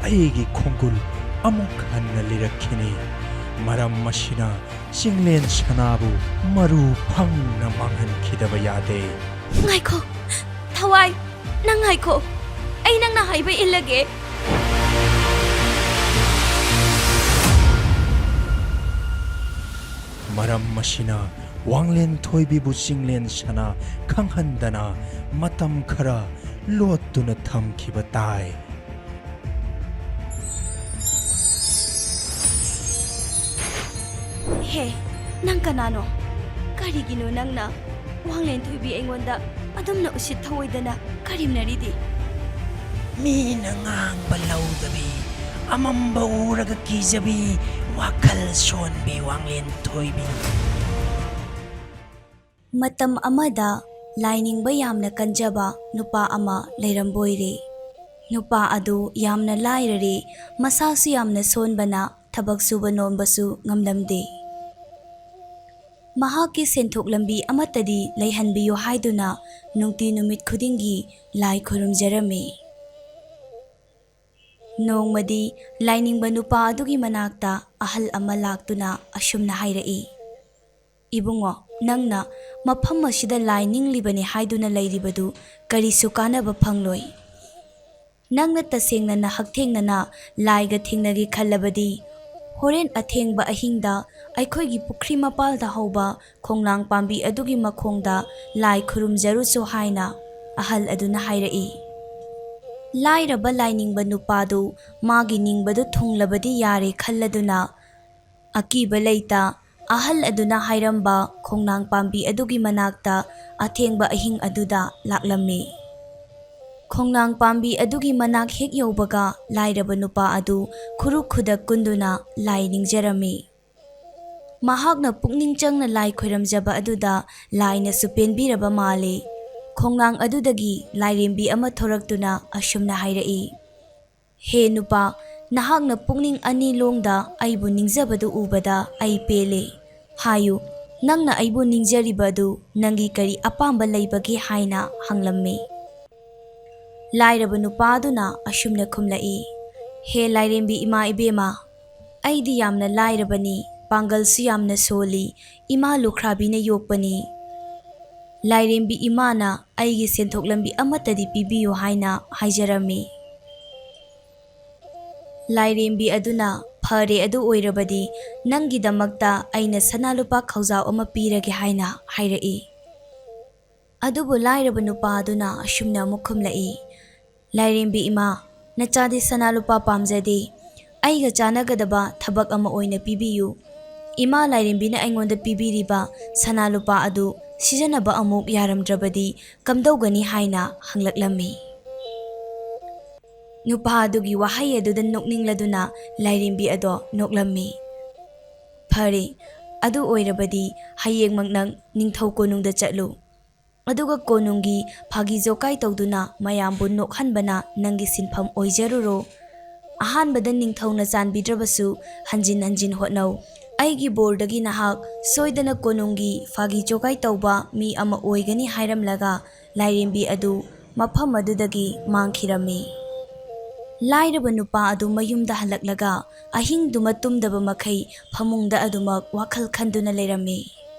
ꯑꯩꯒꯤ ꯈꯣꯡꯒꯨꯜ ꯑꯃꯨꯛ ꯍꯟꯅ ꯂꯤꯔꯛꯈꯤꯅꯤ ꯃꯔꯝ ꯑꯁꯤꯅ ꯆꯤꯡꯂꯦꯟ ꯁꯅꯥꯕꯨ ꯃꯔꯨ ꯐꯪꯅ ꯃꯥꯡꯍꯟꯈꯤꯗꯕ ꯌꯥꯗꯦ ꯉꯥꯏꯈꯣ ꯊꯋꯥꯏ ꯅꯪ ꯉꯥꯏꯈꯣ ꯑꯩ ꯅꯪꯅ ꯍꯥꯏꯕ ꯏꯜꯂꯒꯦ ꯃꯔꯝ ꯑꯁꯤꯅ ꯋꯥꯡꯂꯦꯟ ꯊꯣꯏꯕꯤꯕꯨ ꯆꯤꯡꯂꯦꯟ ꯁꯅꯥ ꯈꯪꯍꯟꯗꯅ ꯃꯇꯝ ꯈꯔ ꯂꯣꯠꯇꯨꯅ ꯊꯝꯈꯤꯕ ꯇꯥꯏ ꯍꯦ ꯅꯪ ꯀꯅꯥꯅꯣ ꯀꯔꯤꯒꯤꯅꯣ ꯅꯪꯅ ꯋꯥꯡꯂꯦꯟ ꯊꯣꯏꯕꯤ ꯑꯩꯉꯣꯟꯗ ꯑꯗꯨꯝꯅ ꯎꯁꯤꯠ ꯊꯑꯣꯏꯗꯅ ꯀꯔꯤꯝꯅꯔꯤꯗꯤ ꯃꯤꯅ ꯉꯥꯡꯕ ꯂꯧꯗꯕꯤ ꯑꯃꯝꯕ ꯎꯔꯒ ꯀꯤꯖꯕꯤ ꯋꯥꯈꯜ ꯁꯣꯟꯕꯤ ꯋꯥꯡꯂꯦꯟ ꯊꯣꯏꯕꯤ ꯃꯇꯝ ꯑꯃꯗ ꯂꯥꯏꯅꯤꯡꯕ ꯌꯥꯝꯅ ꯀꯟꯖꯕ ꯅꯨꯄꯥ ꯑꯃ ꯂꯩꯔꯝꯕꯣꯏꯔꯦ ꯅꯨꯄꯥ ꯑꯗꯨ ꯌꯥꯝꯅ ꯂꯥꯏꯔꯔꯦ ꯃꯁꯥꯁꯨ ꯌꯥꯝꯅ ꯁꯣꯟꯕꯅ ꯊꯕꯛ ꯁꯨꯕ ꯅꯣꯝꯕꯁꯨ ꯉꯝꯂꯝꯗꯦ ꯃꯍꯥꯛꯀꯤ ꯁꯦꯟꯊꯣꯛ ꯂꯝꯕꯤ ꯑꯃꯠꯇꯗꯤ ꯂꯩꯍꯟꯕꯤꯌꯨ ꯍꯥꯏꯗꯨꯅ ꯅꯨꯡꯇꯤ ꯅꯨꯃꯤꯠ ꯈꯨꯗꯤꯡꯒꯤ ꯂꯥꯏ ꯈꯨꯔꯨꯝꯖꯔꯝꯃꯤ ꯅꯣꯡꯃꯗꯤ ꯂꯥꯏꯅꯤꯡꯕ ꯅꯨꯄꯥ ꯑꯗꯨꯒꯤ ꯃꯅꯥꯛꯇ ꯑꯍꯜ ꯑꯃ ꯂꯥꯛꯇꯨꯅ ꯑꯁꯨꯝꯅ ꯍꯥꯏꯔꯛꯏ ꯏꯕꯨꯡꯉꯣ ꯅꯪꯅ ꯃꯐꯝ ꯑꯁꯤꯗ ꯂꯥꯏ ꯅꯤꯡꯂꯤꯕꯅꯤ ꯍꯥꯏꯗꯨꯅ ꯂꯩꯔꯤꯕꯗꯨ ꯀꯔꯤꯁꯨ ꯀꯥꯟꯅꯕ ꯐꯪꯂꯣꯏ ꯅꯪꯅ ꯇꯁꯦꯡꯅ ꯍꯛꯊꯦꯡꯅꯅ ꯂꯥꯏꯒ ꯊꯦꯡꯅꯒꯦ ꯈꯜꯂꯕꯗꯤ ꯍꯣꯔꯦꯟ ꯑꯊꯦꯡꯕ ꯑꯍꯤꯡꯗ ꯑꯩꯈꯣꯏꯒꯤ ꯄꯨꯈ꯭ꯔꯤ ꯃꯄꯥꯜꯗ ꯍꯧꯕ ꯈꯣꯡꯅꯥꯡ ꯄꯥꯝꯕꯤ ꯑꯗꯨꯒꯤ ꯃꯈꯣꯡꯗ ꯂꯥꯏ ꯈꯨꯔꯨꯝꯖꯔꯨꯆꯣ ꯍꯥꯏꯅ ꯑꯍꯜ ꯑꯗꯨꯅ ꯍꯥꯏꯔꯛꯏ ꯂꯥꯏꯔꯕ ꯂꯥꯏꯅꯤꯡꯕ ꯅꯨꯄꯥꯗꯨ ꯃꯥꯒꯤ ꯅꯤꯡꯕꯗꯨ ꯊꯨꯡꯂꯕꯗꯤ ꯌꯥꯔꯦ ꯈꯜꯂꯗꯨꯅ ꯑꯀꯤꯕ ꯂꯩꯇ ꯑꯍꯜ ꯑꯗꯨꯅ ꯍꯥꯏꯔꯝꯕ ꯈꯣꯡꯅꯥꯡ ꯄꯥꯝꯕꯤ ꯑꯗꯨꯒꯤ ꯃꯅꯥꯛꯇ ꯑꯊꯦꯡꯕ ꯑꯍꯤꯡ ꯑꯗꯨꯗ ꯂꯥꯛꯂꯝꯃꯤ ꯈꯣꯡꯅꯥꯡ ꯄꯥꯝꯕꯤ ꯑꯗꯨꯒꯤ ꯃꯅꯥꯛ ꯍꯦꯛ ꯌꯧꯕꯒ ꯂꯥꯏꯔꯕ ꯅꯨꯄꯥ ꯑꯗꯨ ꯈꯨꯔꯨ ꯈꯨꯗꯛ ꯀꯨꯟꯗꯨꯅ ꯂꯥꯏ ꯅꯤꯡꯖꯔꯝꯃꯤ ꯃꯍꯥꯛꯅ ꯄꯨꯛꯅꯤꯡ ꯆꯪꯅ ꯂꯥꯏ ꯈꯣꯏꯔꯝꯖꯕ ꯑꯗꯨꯗ ꯂꯥꯏꯅꯁꯨ ꯄꯦꯟꯕꯤꯔꯕ ꯃꯥꯜꯂꯤ ꯈꯣꯡꯅꯥꯡ ꯑꯗꯨꯗꯒꯤ ꯂꯥꯏꯔꯦꯝꯕꯤ ꯑꯃ ꯊꯣꯔꯛꯇꯨꯅ ꯑꯁꯨꯝꯅ ꯍꯥꯏꯔꯛꯏ ꯍꯦ ꯅꯨꯄꯥ ꯅꯍꯥꯛꯅ ꯄꯨꯛꯅꯤꯡ ꯑꯅꯤ ꯂꯣꯡꯗ ꯑꯩꯕꯨ ꯅꯤꯡꯖꯕꯗꯨ ꯎꯕꯗ ꯑꯩ ꯄꯦꯜꯂꯦ ꯍꯥꯏꯌꯨ ꯅꯪꯅ ꯑꯩꯕꯨ ꯅꯤꯡꯖꯔꯤꯕ ꯑꯗꯨ ꯅꯪꯒꯤ ꯀꯔꯤ ꯑꯄꯥꯝꯕ ꯂꯩꯕꯒꯦ ꯍꯥꯏꯅ ꯍꯪꯂꯝꯃꯤ ꯂꯥꯏꯔꯕ ꯅꯨꯄꯥ ꯑꯗꯨꯅ ꯑꯁꯨꯝꯅ ꯈꯨꯝꯂꯛꯏ ꯍꯦ ꯂꯥꯏꯔꯦꯝꯕꯤ ꯏꯃꯥ ꯏꯕꯦꯝꯃ ꯑꯩꯗꯤ ꯌꯥꯝꯅ ꯂꯥꯏꯔꯕꯅꯤ ꯄꯥꯡꯒꯜꯁꯨ ꯌꯥꯝꯅ ꯁꯣꯜꯂꯤ ꯏꯃꯥ ꯂꯨꯈ꯭ꯔꯥꯕꯤꯅ ꯌꯣꯛꯄꯅꯤ ꯂꯥꯏꯔꯦꯝꯕꯤ ꯏꯃꯥꯅ ꯑꯩꯒꯤ ꯁꯦꯟꯊꯣꯛ ꯂꯝꯕꯤ ꯑꯃꯠꯇꯗꯤ ꯄꯤꯕꯤꯌꯨ ꯍꯥꯏꯅ ꯍꯥꯏꯖꯔꯝꯃꯤ ꯂꯥꯏꯔꯦꯝꯕꯤ ꯑꯗꯨꯅ ꯐꯔꯦ ꯑꯗꯨ ꯑꯣꯏꯔꯕꯗꯤ ꯅꯪꯒꯤꯗꯃꯛꯇ ꯑꯩꯅ ꯁꯅꯥ ꯂꯨꯄꯥ ꯈꯧꯖꯥꯎ ꯑꯃ ꯄꯤꯔꯒꯦ ꯍꯥꯏꯅ ꯍꯥꯏꯔꯛꯏ ꯑꯗꯨꯕꯨ ꯂꯥꯏꯔꯕ ꯅꯨꯄꯥ ꯑꯗꯨꯅ ꯑꯁꯨꯝꯅ ꯑꯃꯨꯛ ꯈꯨꯝꯂꯛꯏ ꯂꯥꯏꯔꯦꯝꯕꯤ ꯏꯃꯥ ꯅꯆꯥꯗꯤ ꯁꯅꯥ ꯂꯨꯄꯥ ꯄꯥꯝꯖꯗꯦ ꯑꯩꯒ ꯆꯥꯟꯅꯒꯗꯕ ꯊꯕꯛ ꯑꯃ ꯑꯣꯏꯅ ꯄꯤꯕꯤꯌꯨ ꯏꯃꯥ ꯂꯥꯏꯔꯦꯝꯕꯤꯅ ꯑꯩꯉꯣꯟꯗ ꯄꯤꯕꯤꯔꯤꯕ ꯁꯅꯥ ꯂꯨꯄꯥ ꯑꯗꯨ ꯁꯤꯖꯤꯟꯅꯕ ꯑꯃꯨꯛ ꯌꯥꯔꯝꯗ꯭ꯔꯕꯗꯤ ꯀꯝꯗꯧꯒꯅꯤ ꯍꯥꯏꯅ ꯍꯪꯂꯛꯂꯝꯃꯤ ꯅꯨꯄꯥ ꯑꯗꯨꯒꯤ ꯋꯥꯍꯩ ꯑꯗꯨꯗ ꯅꯣꯛꯅꯤꯡꯂꯗꯨꯅ ꯂꯥꯏꯔꯦꯝꯕꯤ ꯑꯗꯣ ꯅꯣꯛꯂꯝꯃꯤ ꯐꯔꯦ ꯑꯗꯨ ꯑꯣꯏꯔꯕꯗꯤ ꯍꯌꯦꯡꯃꯛ ꯅꯪ ꯅꯤꯡꯊꯧ ꯀꯣꯅꯨꯡꯗ ꯆꯠꯂꯨ ꯑꯗꯨꯒ ꯀꯣꯅꯨꯡꯒꯤ ꯐꯥꯒꯤ ꯖꯣꯀꯥꯏ ꯇꯧꯗꯨꯅ ꯃꯌꯥꯝꯕꯨ ꯅꯣꯛꯍꯟꯕꯅ ꯅꯪꯒꯤ ꯁꯤꯟꯐꯝ ꯑꯣꯏꯖꯔꯨꯔꯣ ꯑꯍꯥꯟꯕꯗ ꯅꯤꯡꯊꯧꯅ ꯆꯥꯟꯕꯤꯗ꯭ꯔꯕꯁꯨ ꯍꯟꯖꯤꯟ ꯍꯟꯖꯤꯟ ꯍꯣꯠꯅꯧ ꯑꯩꯒꯤ ꯕꯣꯔꯗꯒꯤ ꯅꯍꯥꯛ ꯁꯣꯏꯗꯅ ꯀꯣꯅꯨꯡꯒꯤ ꯐꯥꯒꯤ ꯖꯣꯀꯥꯏ ꯇꯧꯕ ꯃꯤ ꯑꯃ ꯑꯣꯏꯒꯅꯤ ꯍꯥꯏꯔꯝꯂꯒ ꯂꯥꯏꯔꯦꯝꯕꯤ ꯑꯗꯨ ꯃꯐꯝ ꯑꯗꯨꯗꯒꯤ ꯃꯥꯡꯈꯤꯔꯝꯃꯤ ꯂꯥꯏꯔꯕ ꯅꯨꯄꯥ ꯑꯗꯨ ꯃꯌꯨꯝꯗ ꯍꯜꯂꯛꯂꯒ ꯑꯍꯤꯡꯗꯨꯃ ꯇꯨꯝꯗꯕ ꯃꯈꯩ ꯐꯃꯨꯡꯗ ꯑꯗꯨꯃꯛ ꯋꯥꯈꯜ ꯈꯟꯗꯨꯅ ꯂꯩꯔꯝꯃꯤ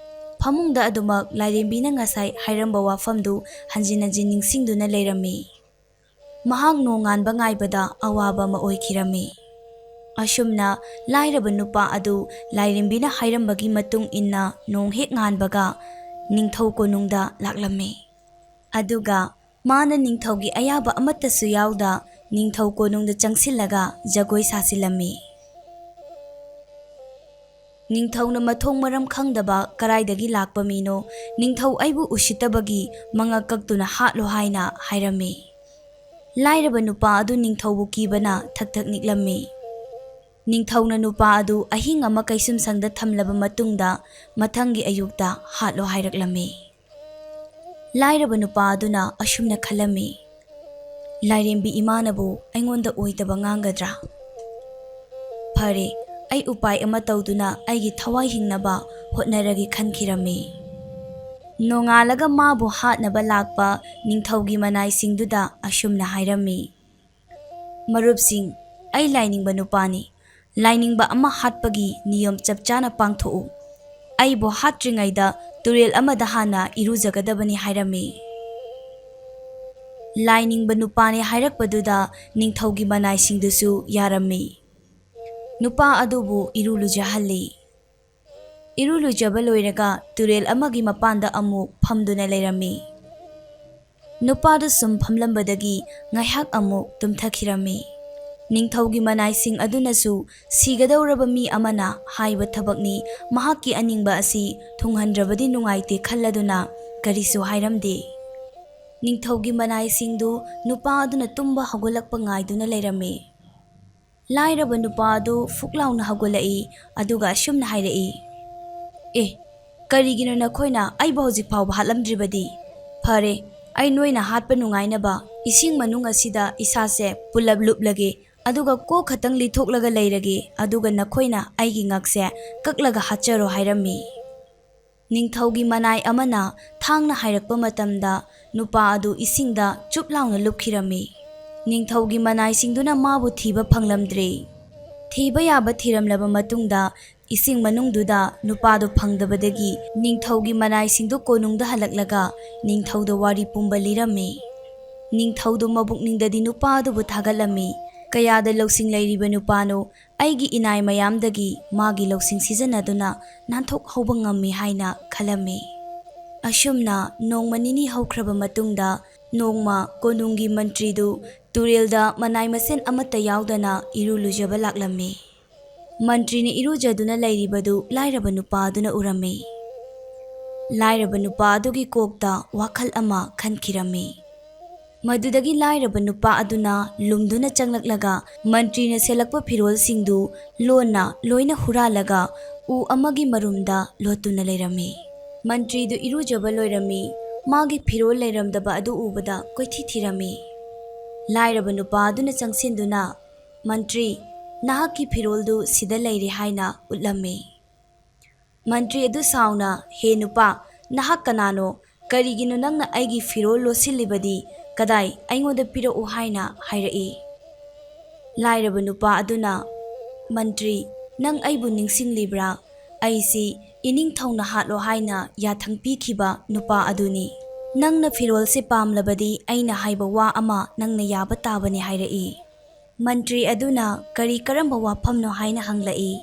ꯐꯃꯨꯡꯗ ꯑꯗꯨꯃꯛ ꯂꯥꯏꯔꯦꯝꯕꯤꯅ ꯉꯁꯥꯏ ꯍꯥꯏꯔꯝꯕ ꯋꯥꯐꯝꯗꯨ ꯍꯟꯖꯤꯟ ꯍꯟꯖꯤꯟ ꯅꯤꯡꯁꯤꯡꯗꯨꯅ ꯂꯩꯔꯝꯃꯤ ꯃꯍꯥꯛ ꯅꯣꯡꯉꯥꯟꯕ ꯉꯥꯏꯕꯗ ꯑꯋꯥꯕ ꯑꯃ ꯑꯣꯏꯈꯤꯔꯝꯃꯤ ꯑꯁꯨꯝꯅ ꯂꯥꯏꯔꯕ ꯅꯨꯄꯥ ꯑꯗꯨ ꯂꯥꯏꯔꯦꯝꯕꯤꯅ ꯍꯥꯏꯔꯝꯕꯒꯤ ꯃꯇꯨꯡ ꯏꯟꯅ ꯅꯣꯡ ꯍꯦꯛ ꯉꯥꯟꯕꯒ ꯅꯤꯡꯊꯧ ꯀꯣꯅꯨꯡꯗ ꯂꯥꯛꯂꯝꯃꯤ ꯑꯗꯨꯒ ꯃꯥꯅ ꯅꯤꯡꯊꯧꯒꯤ ꯑꯌꯥꯕ ꯑꯃꯠꯇꯁꯨ ꯌꯥꯎꯗ ꯅꯤꯡꯊꯧ ꯀꯣꯅꯨꯡꯗ ꯆꯪꯁꯤꯜꯂꯒ ꯖꯒꯣꯏ ꯁꯥꯁꯤꯜꯂꯝꯃꯤ ꯅꯤꯡꯊꯧꯅ ꯃꯊꯣꯡ ꯃꯔꯝ ꯈꯪꯗꯕ ꯀꯔꯥꯏꯗꯒꯤ ꯂꯥꯛꯄ ꯃꯤꯅꯣ ꯅꯤꯡꯊꯧ ꯑꯩꯕꯨ ꯎꯁꯤꯠꯇꯕꯒꯤ ꯃꯉꯛ ꯀꯛꯇꯨꯅ ꯍꯥꯠꯂꯣ ꯍꯥꯏꯅ ꯍꯥꯏꯔꯝꯃꯤ ꯂꯥꯏꯔꯕ ꯅꯨꯄꯥ ꯑꯗꯨ ꯅꯤꯡꯊꯧꯕꯨ ꯀꯤꯕꯅ ꯊꯛ ꯊꯛ ꯅꯤꯛꯂꯝꯃꯤ ꯅꯤꯡꯊꯧꯅ ꯅꯨꯄꯥ ꯑꯗꯨ ꯑꯍꯤꯡ ꯑꯃ ꯀꯩꯁꯨꯝꯁꯪꯗ ꯊꯝꯂꯕ ꯃꯇꯨꯡꯗ ꯃꯊꯪꯒꯤ ꯑꯌꯨꯛꯇ ꯍꯥꯠꯂꯣ ꯍꯥꯏꯔꯛꯂꯝꯃꯤ ꯂꯥꯏꯔꯕ ꯅꯨꯄꯥ ꯑꯗꯨꯅ ꯑꯁꯨꯝꯅ ꯈꯜꯂꯝꯃꯤ ꯂꯥꯏꯔꯦꯝꯕꯤ ꯏꯃꯥꯅꯕꯨ ꯑꯩꯉꯣꯟꯗ ꯑꯣꯏꯗꯕ ꯉꯥꯡꯒꯗ꯭ꯔꯥ ꯐꯔꯦ ꯑꯩ ꯎꯄꯥꯏ ꯑꯃ ꯇꯧꯗꯨꯅ ꯑꯩꯒꯤ ꯊꯋꯥꯏ ꯍꯤꯡꯅꯕ ꯍꯣꯠꯅꯔꯒꯦ ꯈꯟꯈꯤꯔꯝꯃꯤ ꯅꯣꯡꯉꯥꯜꯂꯒ ꯃꯥꯕꯨ ꯍꯥꯠꯅꯕ ꯂꯥꯛꯄ ꯅꯤꯡꯊꯧꯒꯤ ꯃꯅꯥꯏꯁꯤꯡꯗꯨꯗ ꯑꯁꯨꯝꯅ ꯍꯥꯏꯔꯝꯃꯤ ꯃꯔꯨꯞꯁꯤꯡ ꯑꯩ ꯂꯥꯏꯅꯤꯡꯕ ꯅꯨꯄꯥꯅꯤ. ꯂꯥꯏꯅꯤꯡꯕ ꯑꯃ ꯍꯥꯠꯄꯒꯤ ꯅꯤꯌꯣꯝ ꯆꯞ ꯆꯥꯅ ꯄꯥꯡꯊꯣꯛꯎ. ꯑꯩꯕꯨ ꯍꯥꯠꯇ꯭ꯔꯤꯉꯩꯗ ꯇꯨꯔꯦꯜ ꯑꯃꯗ ꯍꯥꯟꯅ ꯏꯔꯨꯖꯒꯗꯕꯅꯤ ꯍꯥꯏꯔꯝꯃꯤ. ꯂꯥꯏꯅꯤꯡꯕ ꯅꯨꯄꯥꯅꯤ ꯍꯥꯏꯔꯛꯄꯗꯨꯗ ꯅꯤꯡꯊꯧꯒꯤ ꯃꯅꯥꯏꯁꯤꯡꯗꯨꯁꯨ ꯌꯥꯔꯝꯃꯤ. ꯅꯨꯄꯥ ꯑꯗꯨꯕꯨ ꯏꯔꯨ ꯂꯨꯖꯍꯜꯂꯤ. ꯏꯔꯨ ꯂꯨꯖꯕ ꯂꯣꯏꯔꯒ ꯇꯨꯔꯦꯜ ꯑꯃꯒꯤ ꯃꯄꯥꯟꯗ ꯑꯃꯨꯛ ꯐꯝꯗꯨꯅ ꯂꯩꯔꯝꯃꯤ. ꯅꯨꯄꯥꯗꯨ ꯁꯨꯝ ꯐꯝꯂꯝꯕꯗꯒꯤ ꯉꯥꯏꯍꯥꯛ ꯑꯃꯨꯛ ꯇꯨꯝꯊꯈꯤꯔꯝꯃꯤ. ꯅꯤꯡꯊꯧꯒꯤ ꯃꯅꯥꯏꯁꯤꯡ ꯑꯗꯨꯅꯁꯨ ꯁꯤꯒꯗꯧꯔꯕ ꯃꯤ ꯑꯃꯅ ꯍꯥꯏꯕ ꯊꯕꯛꯅꯤ, ꯃꯍꯥꯛꯀꯤ ꯑꯅꯤꯡꯕ ꯑꯁꯤ ꯊꯨꯡꯍꯟꯗ꯭ꯔꯕꯗꯤ ꯅꯨꯡꯉꯥꯏꯇꯦ ꯈꯜꯂꯗꯨꯅ ꯀꯔꯤꯁꯨ ꯍꯥꯏꯔꯝꯗꯦ. ꯅꯤꯡꯊꯧꯒꯤ ꯃꯅꯥꯏꯁꯤꯡꯗꯨ ꯅꯨꯄꯥ ꯑꯗꯨꯅ ꯇꯨꯝꯕ ꯍꯧꯒꯠꯂꯛꯄ ꯉꯥꯏꯗꯨꯅ ꯂꯩꯔꯝꯃꯤ. ꯂꯥꯏꯔꯕ ꯅꯨꯄꯥ ꯑꯗꯨ ꯐꯨꯛ ꯂꯥꯎꯅ ꯍꯧꯒꯠꯂꯛꯏ ꯑꯗꯨꯒ ꯑꯁꯨꯝꯅ ꯍꯥꯏꯔꯛꯏ, "ꯑꯦ, ꯀꯔꯤꯒꯤꯅꯣ ꯅꯈꯣꯏꯅ ꯑꯩꯕꯨ ꯍꯧꯖꯤꯛ ꯐꯥꯎꯕ ꯍꯥꯠꯂꯝꯗ꯭ꯔꯤꯕꯗꯤ? ꯐꯔꯦ, ꯑꯩ ꯅꯣꯏꯅ ꯍꯥꯠꯄ ꯅꯨꯡꯉꯥꯏꯅꯕ ꯏꯁꯤꯡ ꯃꯅꯨꯡ ꯑꯁꯤꯗ ꯏꯁꯥꯁꯦ ꯄꯨꯜꯂꯞ ꯂꯨꯞꯂꯒꯦ, ꯑꯗꯨꯒ ꯀꯣꯛ ꯈꯛꯇꯪ ꯂꯤꯊꯣꯛꯂꯒ ꯂꯩꯔꯒꯦ, ꯑꯗꯨꯒ ꯅꯈꯣꯏꯅ ꯑꯩꯒꯤ ꯉꯛꯁꯦ ꯀꯛꯂꯒ ꯍꯥꯠꯆꯔꯣ" ꯍꯥꯏꯔꯝꯃꯤ. ꯅꯤꯡꯊꯧꯒꯤ ꯃꯅꯥꯏ ꯑꯃꯅ ꯊꯥꯡꯅ ꯍꯥꯏꯔꯛꯄ ꯃꯇꯝꯗ ꯅꯨꯄꯥ ꯑꯗꯨ ꯏꯁꯤꯡꯗ ꯆꯨꯞ ꯂꯥꯎꯅ ꯂꯨꯞꯈꯤꯔꯝꯃꯤ. ꯅꯤꯡꯊꯧꯒꯤ ꯃꯅꯥꯏꯁꯤꯡꯗꯨꯅ ꯃꯥꯕꯨ ꯊꯤꯕ ꯐꯪꯂꯝꯗ꯭ꯔꯦ. ꯊꯤꯕ ꯌꯥꯕ ꯊꯤꯔꯝꯂꯕ ꯃꯇꯨꯡꯗ ꯏꯁꯤꯡ ꯃꯅꯨꯡꯗꯨꯗ ꯅꯨꯄꯥꯗꯨ ꯐꯪꯗꯕꯗꯒꯤ ꯅꯤꯡꯊꯧꯒꯤ ꯃꯅꯥꯏꯁꯤꯡꯗꯨ ꯀꯣꯅꯨꯡꯗ ꯍꯜꯂꯛꯂꯒ ꯅꯤꯡꯊꯧꯗ ꯋꯥꯔꯤ ꯄꯨꯝꯕ ꯂꯤꯔꯝꯃꯤ. ꯅꯤꯡꯊꯧꯗꯨ ꯃꯕꯨꯛꯅꯤꯡꯗꯗꯤ ꯅꯨꯄꯥ ꯑꯗꯨꯕꯨ ꯊꯥꯒꯠꯂꯝꯃꯤ. "ꯀꯌꯥꯗ ꯂꯧꯁꯤꯡ ꯂꯩꯔꯤꯕ ꯅꯨꯄꯥꯅꯣ, ꯑꯩꯒꯤ ꯏꯅꯥꯏ ꯃꯌꯥꯝꯗꯒꯤ ꯃꯥꯒꯤ ꯂꯧꯁꯤꯡ ꯁꯤꯖꯤꯟꯅꯗꯨꯅ ꯅꯥꯟꯊꯣꯛꯍꯧꯕ ꯉꯝꯃꯤ" ꯍꯥꯏꯅ ꯈꯜꯂꯝꯃꯤ. ꯑꯁꯨꯝꯅ ꯅꯣꯡꯃ ꯅꯤꯅꯤ ꯍꯧꯈ꯭ꯔꯕ ꯃꯇꯨꯡꯗ ꯅꯣꯡꯃ ꯀꯣꯅꯨꯡꯒꯤ ꯃꯟꯇ꯭ꯔꯤꯗꯨ ꯇꯨꯔꯦꯜꯗ ꯃꯅꯥꯏ ꯃꯁꯦꯟ ꯑꯃꯠꯇ ꯌꯥꯎꯗꯅ ꯏꯔꯨ ꯂꯨꯖꯕ ꯂꯥꯛꯂꯝꯃꯤ. ꯃꯟꯇ꯭ꯔꯤꯅ ꯏꯔꯨꯖꯗꯨꯅ ꯂꯩꯔꯤꯕꯗꯨ ꯂꯥꯏꯔꯕ ꯅꯨꯄꯥ ꯑꯗꯨꯅ ꯎꯔꯝꯃꯤ. ꯂꯥꯏꯔꯕ ꯅꯨꯄꯥ ꯑꯗꯨꯒꯤ ꯀꯣꯛꯇ ꯋꯥꯈꯜ ꯑꯃ ꯈꯟꯈꯤꯔꯝꯃꯤ. ꯃꯗꯨꯗꯒꯤ ꯂꯥꯏꯔꯕ ꯅꯨꯄꯥ ꯑꯗꯨꯅ ꯂꯨꯝꯗꯨꯅ ꯆꯪꯂꯛꯂꯒ ꯃꯟꯇ꯭ꯔꯤꯅ ꯁꯦꯠꯂꯛꯄ ꯐꯤꯔꯣꯜꯁꯤꯡꯗꯨ ꯂꯣꯟꯅ ꯂꯣꯏꯅ ꯍꯨꯔꯥꯜꯂꯒ ꯎ ꯑꯃꯒꯤ ꯃꯔꯨꯝꯗ ꯂꯣꯠꯇꯨꯅ ꯂꯩꯔꯝꯃꯤ. ꯃꯟꯇ꯭ꯔꯤꯗꯨ ꯏꯔꯨꯖꯕ ꯂꯣꯏꯔꯝꯃꯤ. ꯃꯥꯒꯤ ꯐꯤꯔꯣꯜ ꯂꯩꯔꯝꯗꯕ ꯑꯗꯨ ꯎꯕꯗ ꯀꯣꯏꯊꯤ ꯊꯤꯔꯝꯃꯤ. ꯂꯥꯏꯔꯕ ꯅꯨꯄꯥ ꯑꯗꯨꯅ ꯆꯪꯁꯤꯟꯗꯨꯅ, "ꯃꯟꯇ꯭ꯔꯤ, ꯅꯍꯥꯛꯀꯤ ꯐꯤꯔꯣꯜꯗꯨ ꯁꯤꯗ ꯂꯩꯔꯦ" ꯍꯥꯏꯅ ꯎꯠꯂꯝꯃꯤ. ꯃꯟꯇ꯭ꯔꯤ ꯑꯗꯨ ꯁꯥꯎꯅ, "ꯍꯦ ꯅꯨꯄꯥ, ꯅꯍꯥꯛ ꯀꯅꯥꯅꯣ? ꯀꯔꯤꯒꯤꯅꯣ ꯅꯪꯅ ꯑꯩꯒꯤ ꯐꯤꯔꯣꯜ ꯂꯣꯠꯁꯤꯜꯂꯤꯕꯗꯤ? ꯀꯗꯥꯏ, ꯑꯩꯉꯣꯟꯗ ꯄꯤꯔꯛꯎ" ꯍꯥꯏꯅ ꯍꯥꯏꯔꯛꯏ. ꯂꯥꯏꯔꯕ ꯅꯨꯄꯥ ꯑꯗꯨꯅ, "ꯃꯟꯇ꯭ꯔꯤ, ꯅꯪ ꯑꯩꯕꯨ ꯅꯤꯡꯁꯤꯡꯂꯤꯕ꯭ꯔꯥ? ꯑꯩꯁꯤ ꯏꯅꯤꯡꯊꯧꯅ ꯍꯥꯠꯂꯣ ꯍꯥꯏꯅ ꯌꯥꯊꯪ ꯄꯤꯈꯤꯕ ꯅꯨꯄꯥ ꯑꯗꯨꯅꯤ. ꯅꯪꯅ ꯐꯤꯔꯣꯜꯁꯦ ꯄꯥꯝꯂꯕꯗꯤ ꯑꯩꯅ ꯍꯥꯏꯕ ꯋꯥ ꯑꯃ ꯅꯪꯅ ꯌꯥꯕ ꯇꯥꯕꯅꯤ" ꯍꯥꯏꯔꯛꯏ. ꯃꯟꯇ꯭ꯔꯤ ꯑꯗꯨꯅ ꯀꯔꯝꯕ ꯋꯥꯐꯝꯅꯣ ꯍꯥꯏꯅ ꯍꯪꯂꯛꯏ.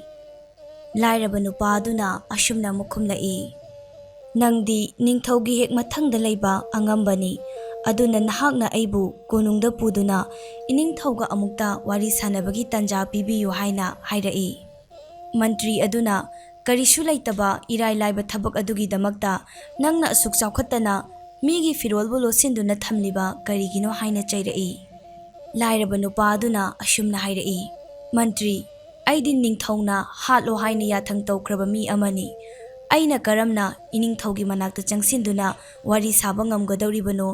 ꯂꯥꯏꯔꯕ ꯅꯨꯄꯥ ꯑꯗꯨꯅ ꯑꯁꯨꯝꯅ ꯑꯃꯨꯛ ꯈꯨꯝꯂꯛꯏ, "ꯅꯪꯗꯤ ꯅꯤꯡꯊꯧꯒꯤ ꯍꯦꯛ ꯃꯊꯪꯗ ꯂꯩꯕ ꯑꯉꯝꯕꯅꯤ. ꯑꯗꯨꯅ ꯅꯍꯥꯛꯅ ꯑꯩꯕꯨ ꯀꯣꯅꯨꯡꯗ ꯄꯨꯗꯨꯅ ꯏꯅꯤꯡꯊꯧꯒ ꯑꯃꯨꯛꯇ ꯋꯥꯔꯤ ꯁꯥꯟꯅꯕꯒꯤ ꯇꯥꯟꯖꯥ ꯄꯤꯕꯤꯌꯨ" ꯍꯥꯏꯅ ꯍꯥꯏꯔꯛꯏ. ꯃꯟꯇ꯭ꯔꯤ ꯑꯗꯨꯅ, "ꯀꯔꯤꯁꯨ ꯂꯩꯇꯕ ꯏꯔꯥꯏ ꯂꯥꯏꯕ ꯊꯕꯛ ꯑꯗꯨꯒꯤꯗꯃꯛꯇ ꯅꯪꯅ ꯑꯁꯨꯛ ꯆꯥꯎꯈꯠꯇꯅ ꯃꯤꯒꯤ ꯐꯤꯔꯣꯜꯕꯨ ꯂꯣꯠꯁꯤꯟꯗꯨꯅ ꯊꯝꯂꯤꯕ ꯀꯔꯤꯒꯤꯅꯣ" ꯍꯥꯏꯅ ꯆꯩꯔꯛꯏ. ꯂꯥꯏꯔꯕ ꯅꯨꯄꯥ ꯑꯗꯨꯅ ꯑꯁꯨꯝꯅ ꯍꯥꯏꯔꯛꯏ, "ꯃꯟꯇ꯭ꯔꯤ, ꯑꯩꯗꯤ ꯅꯤꯡꯊꯧꯅ ꯍꯥꯠꯂꯣ ꯍꯥꯏꯅ ꯌꯥꯊꯪ ꯇꯧꯈ꯭ꯔꯕ ꯃꯤ ꯑꯃꯅꯤ. ꯑꯩꯅ ꯀꯔꯝꯅ ꯏꯅꯤꯡꯊꯧꯒꯤ ꯃꯅꯥꯛꯇ ꯆꯪꯁꯤꯟꯗꯨꯅ ꯋꯥꯔꯤ ꯁꯥꯕ ꯉꯝꯒꯗꯧꯔꯤꯕꯅꯣ?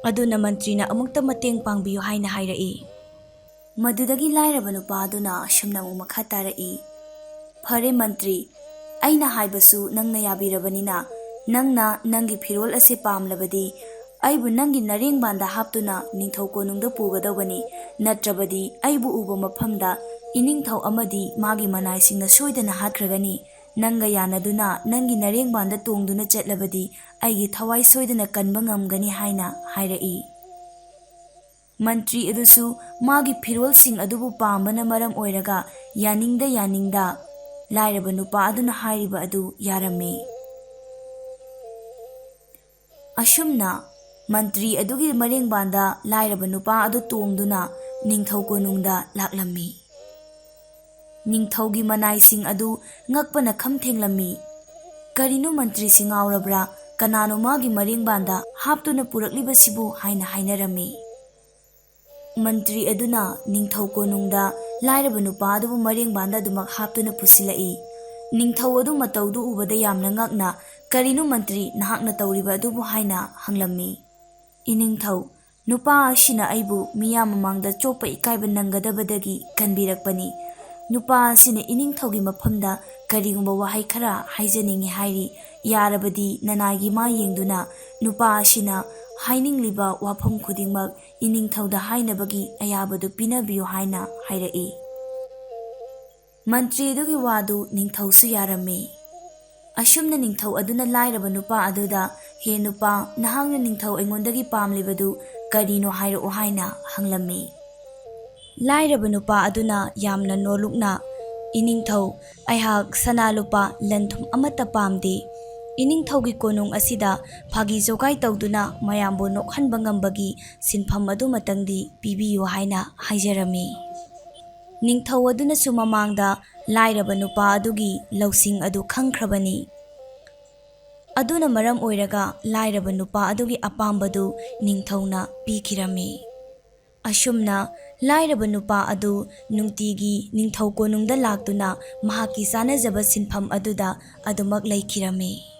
ꯑꯗꯨꯅ ꯃꯟꯇ꯭ꯔꯤꯅ ꯑꯃꯨꯛꯇ ꯃꯇꯦꯡ ꯄꯥꯡꯕꯤꯌꯨ" ꯍꯥꯏꯅ ꯍꯥꯏꯔꯛꯏ. ꯃꯗꯨꯗꯒꯤ ꯂꯥꯏꯔꯕ ꯅꯨꯄꯥ ꯑꯗꯨꯅ ꯑꯁꯨꯝꯅ ꯑꯃꯨꯛ ꯃꯈꯥ ꯇꯥꯔꯛꯏ, "ꯐꯔꯦ ꯃꯟꯇ꯭ꯔꯤ, ꯑꯩꯅ ꯍꯥꯏꯕꯁꯨ ꯅꯪꯅ ꯌꯥꯕꯤꯔꯕꯅꯤꯅ ꯅꯪꯅ ꯅꯪꯒꯤ ꯐꯤꯔꯣꯜ ꯑꯁꯤ ꯄꯥꯝꯂꯕꯗꯤ ꯑꯩꯕꯨ ꯅꯪꯒꯤ ꯅꯔꯦꯡꯕꯥꯟꯗ ꯍꯥꯞꯇꯨꯅ ꯅꯤꯡꯊꯧ ꯀꯣꯅꯨꯡꯗ ꯄꯨꯒꯗꯧꯕꯅꯤ. ꯅꯠꯇ꯭ꯔꯕꯗꯤ ꯑꯩꯕꯨ ꯎꯕ ꯃꯐꯝꯗ ꯏꯅꯤꯡꯊꯧ ꯑꯃꯗꯤ ꯃꯥꯒꯤ ꯃꯅꯥꯏꯁꯤꯡꯅ ꯁꯣꯏꯗꯅ ꯍꯥꯠꯈ꯭ꯔꯒꯅꯤ. ꯅꯪꯒ ꯌꯥꯅꯗꯨꯅ ꯅꯪꯒꯤ ꯅꯔꯦꯡꯕꯥꯟꯗ ꯇꯣꯡꯗꯨꯅ ꯆꯠꯂꯕꯗꯤ ꯑꯩꯒꯤ ꯊꯋꯥꯏ ꯁꯣꯏꯗꯅ ꯀꯟꯕ ꯉꯝꯒꯅꯤ" ꯍꯥꯏꯅ ꯍꯥꯏꯔꯛꯏ. ꯃꯟꯇ꯭ꯔꯤ ꯑꯗꯨꯁꯨ ꯃꯥꯒꯤ ꯐꯤꯔꯣꯜꯁꯤꯡ ꯑꯗꯨꯕꯨ ꯄꯥꯝꯕꯅ ꯃꯔꯝ ꯑꯣꯏꯔꯒ ꯌꯥꯅꯤꯡꯗ ꯂꯥꯏꯔꯕ ꯅꯨꯄꯥ ꯑꯗꯨꯅ ꯍꯥꯏꯔꯤꯕ ꯑꯗꯨ ꯌꯥꯔꯝꯃꯤ. ꯑꯁꯨꯝꯅ ꯃꯟꯇ꯭ꯔꯤ ꯑꯗꯨꯒꯤ ꯃꯔꯦꯡꯕꯥꯟꯗ ꯂꯥꯏꯔꯕ ꯅꯨꯄꯥ ꯑꯗꯨ ꯇꯣꯡꯗꯨꯅ ꯅꯤꯡꯊꯧ ꯀꯣꯅꯨꯡꯗ ꯂꯥꯛꯂꯝꯃꯤ. ꯅꯤꯡꯊꯧꯒꯤ ꯃꯅꯥꯏꯁꯤꯡ ꯑꯗꯨ ꯉꯛꯄꯅ ꯈꯝ ꯊꯦꯡꯂꯝꯃꯤ. "ꯀꯔꯤꯅꯣ ꯃꯟꯇ꯭ꯔꯤꯁꯤ ꯉꯥꯎꯔꯕ꯭ꯔꯥ? ꯀꯅꯥꯅꯣ ꯃꯥꯒꯤ ꯃꯔꯦꯡꯕꯥꯟꯗ ꯍꯥꯞꯇꯨꯅ ꯄꯨꯔꯛꯂꯤꯕꯁꯤꯕꯨ?" ꯍꯥꯏꯅ ꯍꯥꯏꯅꯔꯝꯃꯤ. ꯃꯟꯇ꯭ꯔꯤ ꯑꯗꯨꯅ ꯅꯤꯡꯊꯧ ꯀꯣꯅꯨꯡꯗ ꯂꯥꯏꯔꯕ ꯅꯨꯄꯥ ꯑꯗꯨꯕꯨ ꯃꯔꯦꯡꯕꯥꯟꯗ ꯑꯗꯨꯃꯛ ꯍꯥꯞꯇꯨꯅ ꯄꯨꯁꯤꯜꯂꯛꯏ. ꯅꯤꯡꯊꯧ ꯑꯗꯨ ꯃꯇꯧꯗꯨ ꯎꯕꯗ ꯌꯥꯝꯅ ꯉꯛꯅ, "ꯀꯔꯤꯅꯣ ꯃꯟꯇ꯭ꯔꯤ, ꯅꯍꯥꯛꯅ ꯇꯧꯔꯤꯕ ꯑꯗꯨꯕꯨ?" ꯍꯥꯏꯅ ꯍꯪꯂꯝꯃꯤ. "ꯏꯅꯤꯡꯊꯧ, ꯅꯨꯄꯥ ꯑꯁꯤꯅ ꯑꯩꯕꯨ ꯃꯤꯌꯥꯝ ꯃꯃꯥꯡꯗ ꯆꯣꯞꯄ ꯏꯀꯥꯏꯕ ꯅꯪꯒꯗꯕꯗꯒꯤ ꯀꯟꯕꯤꯔꯛꯄꯅꯤ. ꯅꯨꯄꯥ ꯑꯁꯤꯅ ꯏꯅꯤꯡꯊꯧꯒꯤ ꯃꯐꯝꯗ ꯀꯔꯤꯒꯨꯝꯕ ꯋꯥꯍꯩ ꯈꯔ ꯍꯥꯏꯖꯅꯤꯡꯉꯤ ꯍꯥꯏꯔꯤ. ꯌꯥꯔꯕꯗꯤ ꯅꯅꯥꯏꯒꯤ ꯃꯥ ꯌꯦꯡꯗꯨꯅ ꯅꯨꯄꯥ ꯑꯁꯤꯅ ꯍꯥꯏꯅꯤꯡꯂꯤꯕ ꯋꯥꯐꯝ ꯈꯨꯗꯤꯡꯃꯛ ꯏꯅꯤꯡꯊꯧꯗ ꯍꯥꯏꯅꯕꯒꯤ ꯑꯌꯥꯕꯗꯨ ꯄꯤꯅꯕꯤꯌꯨ" ꯍꯥꯏꯅ ꯍꯥꯏꯔꯛꯏ꯫ ꯃꯟꯇ꯭ꯔꯤ ꯑꯗꯨꯒꯤ ꯋꯥꯗꯨ ꯅꯤꯡꯊꯧꯁꯨ ꯌꯥꯔꯝꯃꯤ꯫ ꯑꯁꯨꯝꯅ ꯅꯤꯡꯊꯧ ꯑꯗꯨꯅ ꯂꯥꯏꯔꯕ ꯅꯨꯄꯥ ꯑꯗꯨꯗ, "ꯍꯦ ꯅꯨꯄꯥ, ꯅꯍꯥꯛꯅ ꯅꯤꯡꯊꯧ ꯑꯩꯉꯣꯟꯗꯒꯤ ꯄꯥꯝꯂꯤꯕꯗꯨ ꯀꯔꯤꯅꯣ ꯍꯥꯏꯔꯛꯎ" ꯍꯥꯏꯅ ꯍꯪꯂꯝꯃꯤ꯫ ꯂꯥꯏꯔꯕ ꯅꯨꯄꯥ ꯑꯗꯨꯅ ꯌꯥꯝꯅ ꯅꯣꯜꯂꯨꯛꯅ, "ꯏꯅꯤꯡꯊꯧ, ꯑꯩꯍꯥꯛ ꯁꯅꯥ ꯂꯨꯄꯥ ꯂꯟ ꯊꯨꯝ ꯑꯃꯠꯇ ꯄꯥꯝꯗꯦ꯫ ꯏꯅꯤꯡꯊꯧꯒꯤ ꯀꯣꯅꯨꯡ ꯑꯁꯤꯗ ꯐꯥꯒꯤ ꯖꯣꯒꯥꯏ ꯇꯧꯗꯨꯅ ꯃꯌꯥꯝꯕꯨ ꯅꯣꯛꯍꯟꯕ ꯉꯝꯕꯒꯤ ꯁꯤꯟꯐꯝ ꯑꯗꯨꯃꯇꯪꯗꯤ ꯄꯤꯕꯤꯌꯨ" ꯍꯥꯏꯅ ꯍꯥꯏꯖꯔꯝꯃꯤ꯫ ꯅꯤꯡꯊꯧ ꯑꯗꯨꯅꯁꯨ ꯃꯃꯥꯡꯗ ꯂꯥꯏꯔꯕ ꯅꯨꯄꯥ ꯑꯗꯨꯒꯤ ꯂꯧꯁꯤꯡ ꯑꯗꯨ ꯈꯪꯈ꯭ꯔꯕꯅꯤ꯫ ꯑꯗꯨꯅ ꯃꯔꯝ ꯑꯣꯏꯔꯒ ꯂꯥꯏꯔꯕ ꯅꯨꯄꯥ ꯑꯗꯨꯒꯤ ꯑꯄꯥꯝꯕꯗꯨ ꯅꯤꯡꯊꯧꯅ ꯄꯤꯈꯤꯔꯝꯃꯤ꯫ ꯑꯁꯨꯝꯅ ꯂꯥꯏꯔꯕ ꯅꯨꯄꯥ ꯑꯗꯨ ꯅꯨꯡꯇꯤꯒꯤ ꯅꯤꯡꯊꯧ ꯀꯣꯅꯨꯡꯗ ꯂꯥꯛꯇꯨꯅ ꯃꯍꯥꯛꯀꯤ ꯆꯥꯅꯖꯕ ꯁꯤꯟꯐꯝ ꯑꯗꯨꯗ ꯑꯗꯨꯃꯛ ꯂꯩꯈꯤꯔꯝꯃꯤ꯫